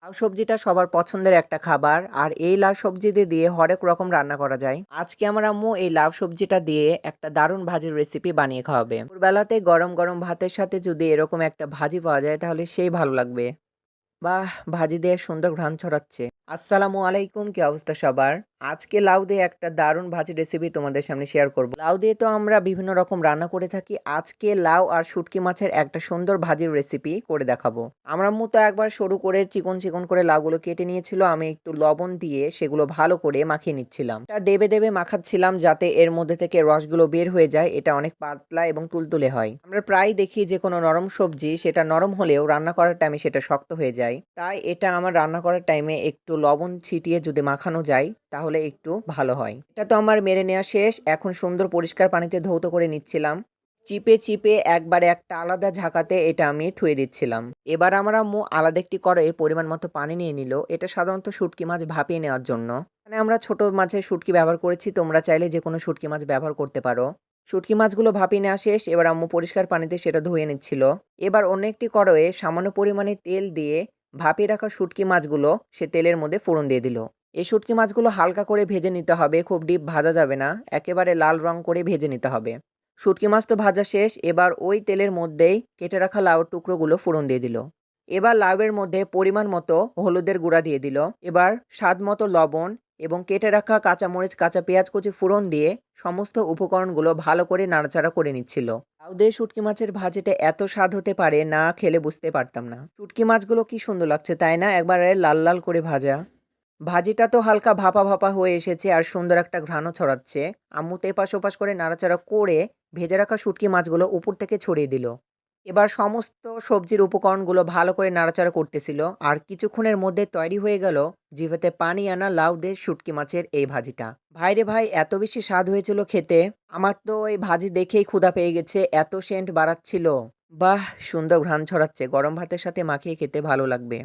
লাউ সবজিটা সবার পছন্দের একটা খাবার আর এই লাউ সবজি দিয়ে হরেক রকম রান্না করা যায়। আজকে আমার আম্মু এই লাউ সবজিটা দিয়ে একটা দারুণ ভাজির রেসিপি বানিয়ে খাওয়াবে। দুপুরবেলাতে গরম গরম ভাতের সাথে যদি এরকম একটা ভাজি পাওয়া যায় তাহলে সেই ভালো লাগবে। বাহ! ভাজি দিয়ে সুন্দর ঘ্রাণ ছড়াচ্ছে। আসসালামু আলাইকুম, কি অবস্থা সবার? আজকে লাউ দিয়ে একটা দারুণ ভাজি রেসিপি তোমাদের সামনে শেয়ার করব। লাউ দিয়ে তো আমরা বিভিন্ন রকম রান্না করে থাকি। আজকে লাউ আর শুটকি মাছের একটা সুন্দর ভাজির রেসিপি করে দেখাবো। আমার আম্মু তো একবার সরু করে চিকন, চিকন করে লাউগুলো কেটে নিয়েছিল। আমি একটু লবণ দিয়ে সেগুলো ভালো করে মাখিয়ে নিচ্ছিলাম। এটা দেবে, দেবে মাখাচ্ছিলাম যাতে এর মধ্যে থেকে রসগুলো বের হয়ে যায়। এটা অনেক পাতলা এবং তুলতুলে হয়। আমরা প্রায়ই দেখি যে কোনো নরম সবজি সেটা নরম হলেও রান্না করার টাইমে সেটা শক্ত হয়ে যায়। তাই এটা আমার রান্না করার টাইমে একটু লবণ ছিটিয়ে যদি মাখানো যায় তাহলে একটু ভালো হয়। এটা তো আমার মেরে নেওয়া শেষ। এখন সুন্দর পরিষ্কার পানিতে ধৌত করে নিচ্ছিলাম। চিপে, চিপে একবারে একটা আলাদা ঝাঁকাতে এটা আমি থুয়ে দিচ্ছিলাম। এবার আমার আম্মু আলাদা একটি কড়াইয়ে পরিমাণ মতো পানি নিয়ে নিল। এটা সাধারণত শুঁটকি মাছ ভাপিয়ে নেওয়ার জন্য। এখানে আমরা ছোট মাছের শুঁটকি ব্যবহার করেছি। তোমরা চাইলে যেকোনো শুঁটকি মাছ ব্যবহার করতে পারো। শুঁটকি মাছগুলো ভাপিয়ে নেওয়া শেষ। এবার আম্মু পরিষ্কার পানিতে সেটা ধুয়ে নিচ্ছিল। এবার অন্য একটি কড়াইয়ে সামান্য পরিমাণে তেল দিয়ে ভাপিয়ে রাখা শুঁটকি মাছগুলো সে তেলের মধ্যে ফোড়ন দিয়ে দিল। এই শুঁটকি মাছগুলো হালকা করে ভেজে নিতে হবে, খুব ডিপ ভাজা যাবে না, একেবারে লাল রং করে ভেজে নিতে হবে। শুঁটকি মাছ তো ভাজা শেষ, এবার ওই তেলের মধ্যেই কেটে রাখা লাউর টুকরোগুলো ফোড়ন দিয়ে দিল। এবার লাউয়ের মধ্যে পরিমাণ মতো হলুদের গুঁড়া দিয়ে দিল। এবার স্বাদ মতো লবণ এবং কেটে রাখা কাঁচামরিচ, কাঁচা পেঁয়াজ কুচি ফোড়ন দিয়ে সমস্ত উপকরণগুলো ভালো করে নাড়াচাড়া করে নিচ্ছিল। লাউ দিয়ে শুঁটকি মাছের ভাজিটা এত স্বাদ হতে পারে, না খেলে বুঝতে পারতাম না। শুঁটকি মাছগুলো কি সুন্দর লাগছে তাই না? একবারে লাল লাল করে ভাজা। ভাজিটা তো হালকা ভাপা, ভাপা হয়ে এসেছে আর সুন্দর একটা ঘ্রাণও ছড়াচ্ছে। আম্মু তো এপাশ ওপাশ করে নাড়াচাড়া করে ভেজে রাখা শুঁটকি মাছগুলো উপর থেকে ছড়িয়ে দিল। এবার সমস্ত সবজির উপকরণগুলো ভালো করে নাড়াচাড়া করতেছিল আর কিছুক্ষণের মধ্যে তৈরি হয়ে গেল জিভেতে পানি আনা লাউ দিয়ে শুঁটকি মাছের এই ভাজিটা। ভাইরে ভাই, এত বেশি স্বাদ হয়েছিল খেতে। আমার তো এই ভাজি দেখেই ক্ষুধা পেয়ে গেছে, এত সেন্ট বাড়াচ্ছিল। বাহ! সুন্দর ঘ্রাণ ছড়াচ্ছে। গরম ভাতের সাথে মাখিয়ে খেতে ভালো লাগবে।